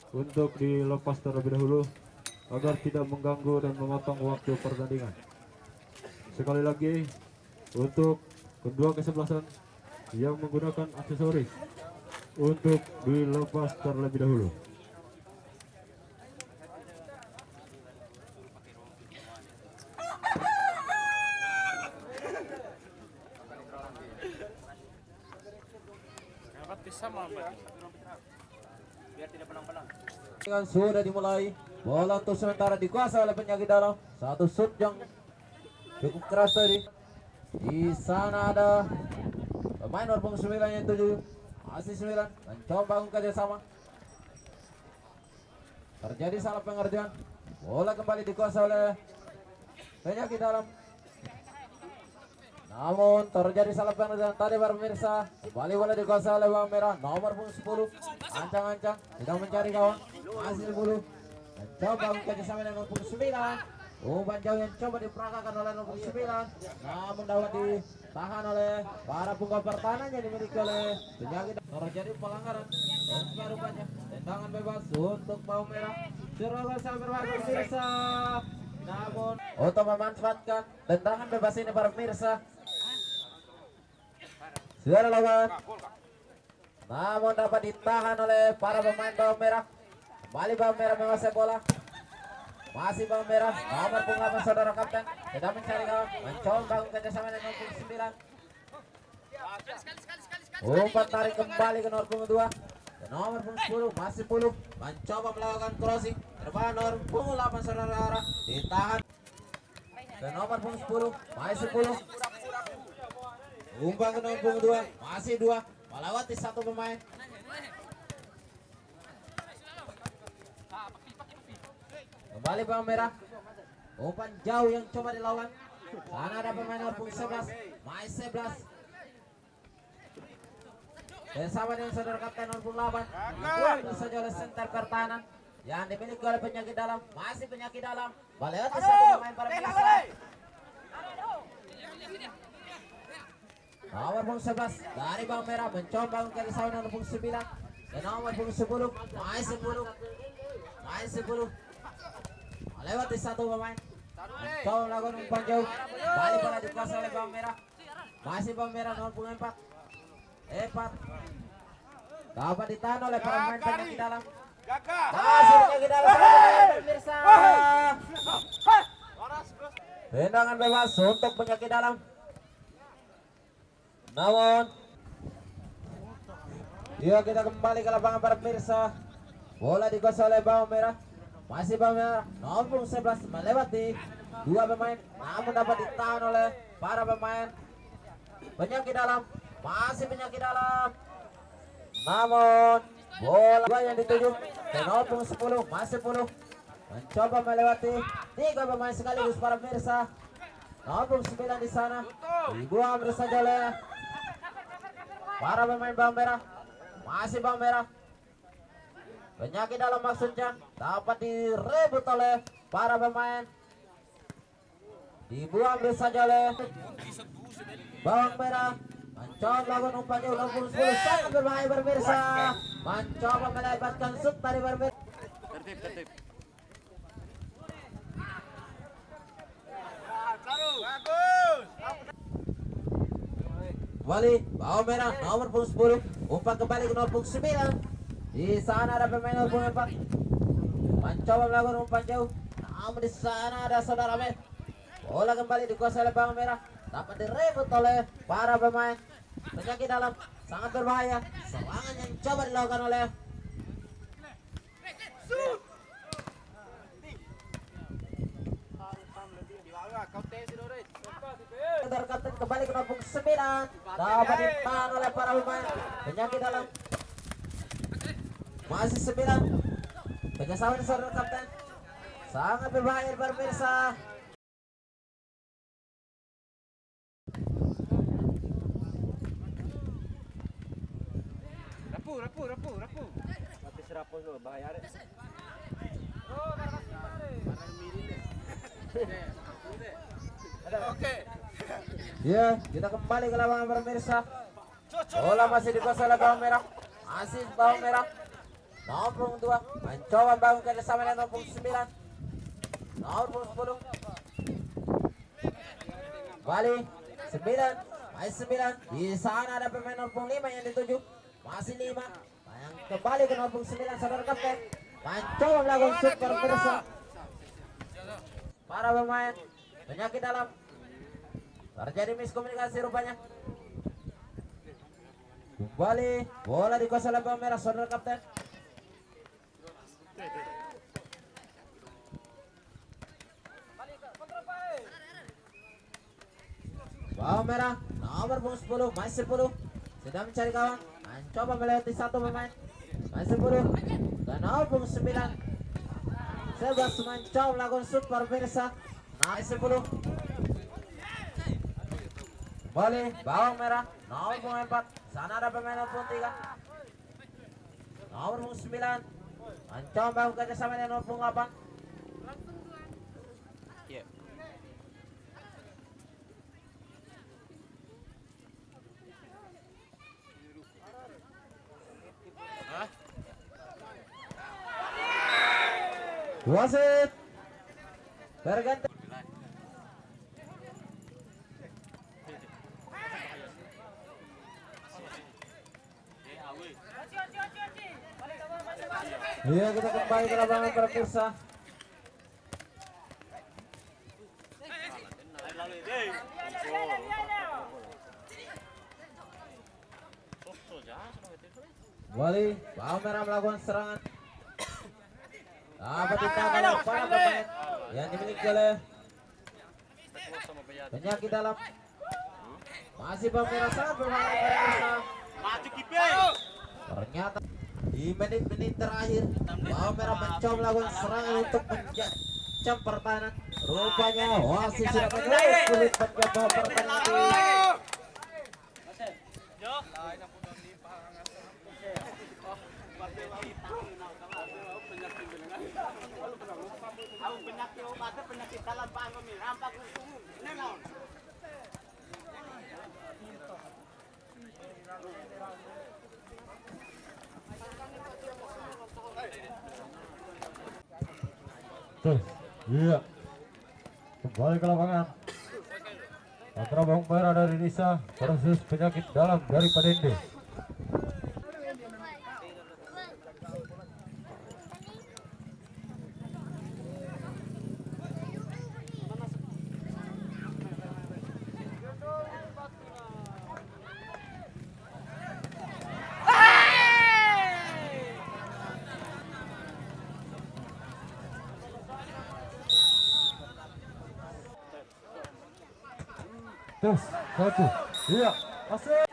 untuk dilepas terlebih dahulu agar tidak mengganggu dan memotong waktu pertandingan. Sekali lagi untuk kedua kesebelasan yang menggunakan aksesoris untuk dilepas terlebih dahulu. Sudah dimulai. Bola untuk sementara dikuasai oleh penyakit dalam. Satu shoot yang cukup keras tadi. Di sana ada pemain nomor punggung 9 yang 7. Masih 9 mencoba bangun kerjasama. Terjadi salah pengertian. Bola kembali dikuasai oleh penyakit dalam. Namun terjadi salah pengertian tadi para pemirsa. Kembali bola dikuasai oleh bawang merah nomor punggung 10. Ancang-ancang sedang mencari kawan. Masih 10. Mencoba kerjasama dengan nomor punggung 9. Umpan jauh yang coba diperagakan oleh nomor 9, namun dapat ditahan oleh para punggawa pertahanan yang dimiliki oleh penyakit. Terjadi pelanggaran rupanya tendangan bebas untuk bawang merah. Serangan sangat berbahaya pemirsa, namun untuk memanfaatkan tendangan bebas ini para pemirsa sudah lawan, namun dapat ditahan oleh para pemain bawang merah. Kembali bawang merah menguasai bola. Masih bawang merah nomor punggung 8 saudara kapten sedang mencari kawan, mencoba bangun kerjasama dengan nomor punggung 9. Umpan tarik kembali ke nomor punggung 2 ke nomor punggung 10. Masih 10 mencoba melakukan crossing terbang nomor punggung 8 saudara ditahan ke nomor punggung 10. Masih 10 umpan ke nomor punggung 2. Masih 2 melewati satu pemain. Kembali bawang merah. Umpan jauh yang coba dilawan. Sana ada pemain nomor punggung 11. Mais 11. Bersama dengan saudara kapten nomor punggung 8. Dibuang saja oleh senter pertahanan yang dimiliki oleh penyakit dalam. Masih penyakit dalam. Melewati satu pemain para pemirsa. Nomor punggung 11 dari bawang merah mencoba bangun ke saudara nomor punggung 9. Dan nomor punggung 10. Mais 10. Mais 10. Melewati satu pemain. Mencoba melakukan umpan jauh. Balik bola dikuasai oleh bawang merah. Masih bawang merah nomor punggung 4. 4 dapat ditahan oleh para pemain penyakit dalam. Masih penyakit dalam pemirsa. Tendangan bebas untuk penyakit dalam. Namun kita kembali ke lapangan para pemirsa. Bola dikuasai oleh bawang merah. Masih bawang merah nomor punggung 11 melewati dua pemain, namun dapat ditahan oleh para pemain penyakit dalam. Masih penyakit dalam, namun bola yang dituju ke nomor punggung 10. Masih 10 mencoba melewati tiga pemain sekaligus para pemirsa. Nomor punggung 9 di sana dibuang saja oleh para pemain bawang merah. Masih bawang merah. Penyakit dalam maksudnya dapat direbut oleh para pemain. Dibuang saja oleh bawang merah. Mencoba melakukan umpan jauh nomor 10 sangat berbahaya pemirsa. Mencoba melebatkan shoot dari pemirsa. Tertib. Kembali bawang merah nomor punggung 10. Umpan kembali ke nomor punggung 9. Di sana ada pemain nomor punggung 4. Mencoba melakukan umpan jauh. Namun di sana ada saudara Med. Bola kembali dikuasai oleh bawang merah. Dapat direbut oleh para pemain penyakit dalam. Sangat berbahaya. Serangan yang coba dilakukan oleh saudara kapten. Kembali ke nomor punggung 9. Dapat ditahan oleh para pemain penyakit dalam. Masih 9. Kerjasama saudara kapten sangat berbahaya para pemirsa. Rapu. Tapi serapu lo bahaya deh. Ya, kita kembali ke lapangan para pemirsa. Bola masih dikuasai oleh bawang merah. Masih bawang merah. Nomor punggung 2 mencoba bangun kerjasama dengan nomor punggung 9. Nomor punggung 10. Kembali 9. Masih 9. Di sana ada pemain nomor punggung 5 yang dituju. Masih 5. Yang kembali ke nomor punggung 9 saudara kapten. Mencoba melakukan super persa. Para pemain penyakit dalam. Terjadi miskomunikasi rupanya. Kembali bola dikuasai oleh bawang merah saudara kapten. Bawang merah nomor punggung 10 masih 10 sedang mencari kawan, mencoba melewati satu pemain masih 10 dan nomor punggung 9 11 mencoba melakukan super persa masih 10. Kembali bawang merah nomor punggung 4 sana ada pemain nomor punggung 3 nomor punggung 9 mencoba bangun kerjasama dengan nomor punggung 8. Wasit berganti. Iya, kita kembali ke lapangan pemirsa. Kembali bawang merah melakukan serangan. Dapat ditahan oleh para pemain yang dimiliki oleh penyakit dalam. Masih bawang merah sangat berbahaya. Ternyata di menit-menit terakhir bawang merah mencoba melakukan serangan untuk menjam pertahanan. Rupanya wasit sudah mengeluarkan kulit mencoba pertahanan. Tuh, iya. Kembali ke lapangan. Antara bawang merah dari Nisa versus penyakit dalam dari Padende. Terus, satu, iya, masuk.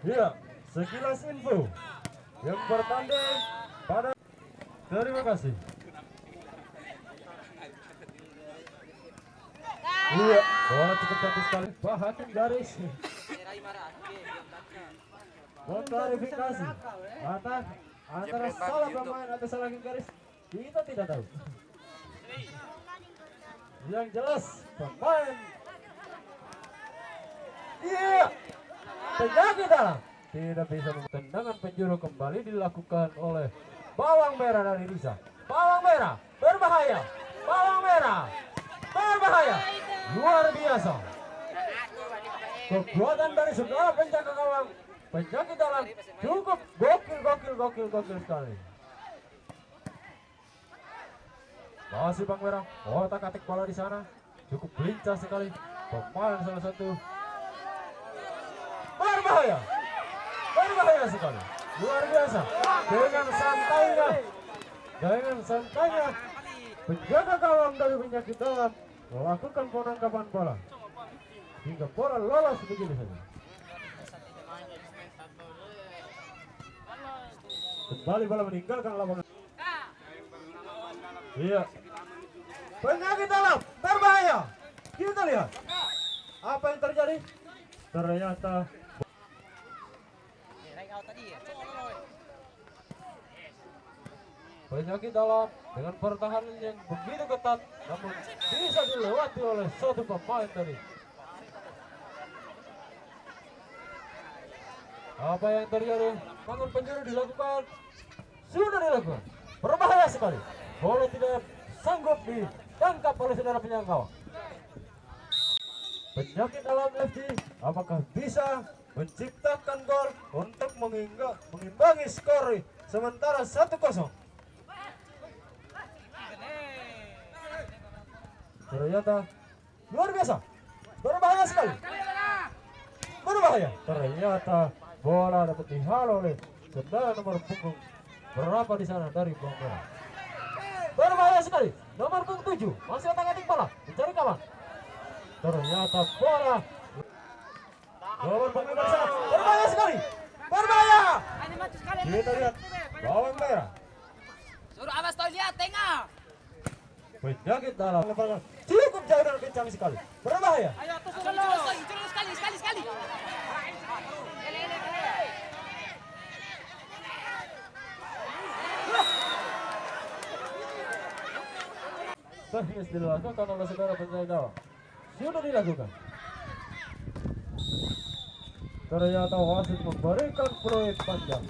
Iya, sekilas info yang bertanding pada. Terima kasih. Iya, bola cukup cantik sekali. Hakim garis. Klarifikasi antara salah pemain atau salah hakim garis kita tidak tahu. Yang jelas pemain. Iya. Penyakit dalam tidak bisa tendangan penjuru kembali dilakukan oleh bawang merah dari Nisa. Bawang merah berbahaya. Bawang merah berbahaya. Luar biasa. Kekuatan dari saudara penjaga gawang penyakit dalam cukup gokil sekali. Masih Bang Merah, otak-atik bola di sana cukup lincah sekali. Pemain salah satu berbahaya sekali, luar biasa. Dengan santainya penjaga gawang dari penyakit dalam melakukan penangkapan bola hingga bola lolos begini saja. Kembali bola meninggalkan lapangan. Iya. Penyakit dalam berbahaya. Kita lihat apa yang terjadi. Ternyata penyakit dalam dengan pertahanan yang begitu ketat, namun bisa dilewati oleh satu pemain tadi. Apa yang terjadi? Tangan penjuru dilakukan, sudah dilakukan. Berbahaya sekali. Bola tidak sanggup ditangkap oleh saudara penyangkau. Penyakit dalam FC apakah bisa menciptakan gol untuk mengimbangi skor sementara 1-0? Ternyata luar biasa, berbahaya sekali, berbahaya. Ternyata bola dapat dihalau oleh saudara nomor punggung berapa di sana dari Bang Merah. Berbahaya sekali, nomor punggung 7 masih otak-atik bola mencari kawan. Ternyata bola nomor punggung bersama, berbahaya sekali, berbahaya. Kita lihat Bawang Merah. Suruh awas tol lihat tengah. Penyakit dalam cukup jauh dan kencang sekali, berbahaya. Ayo terus sekali. Teknis dilakukan oleh saudara penjaga gawang. Sudah dilakukan. Ternyata wasit memberikan peluit panjang.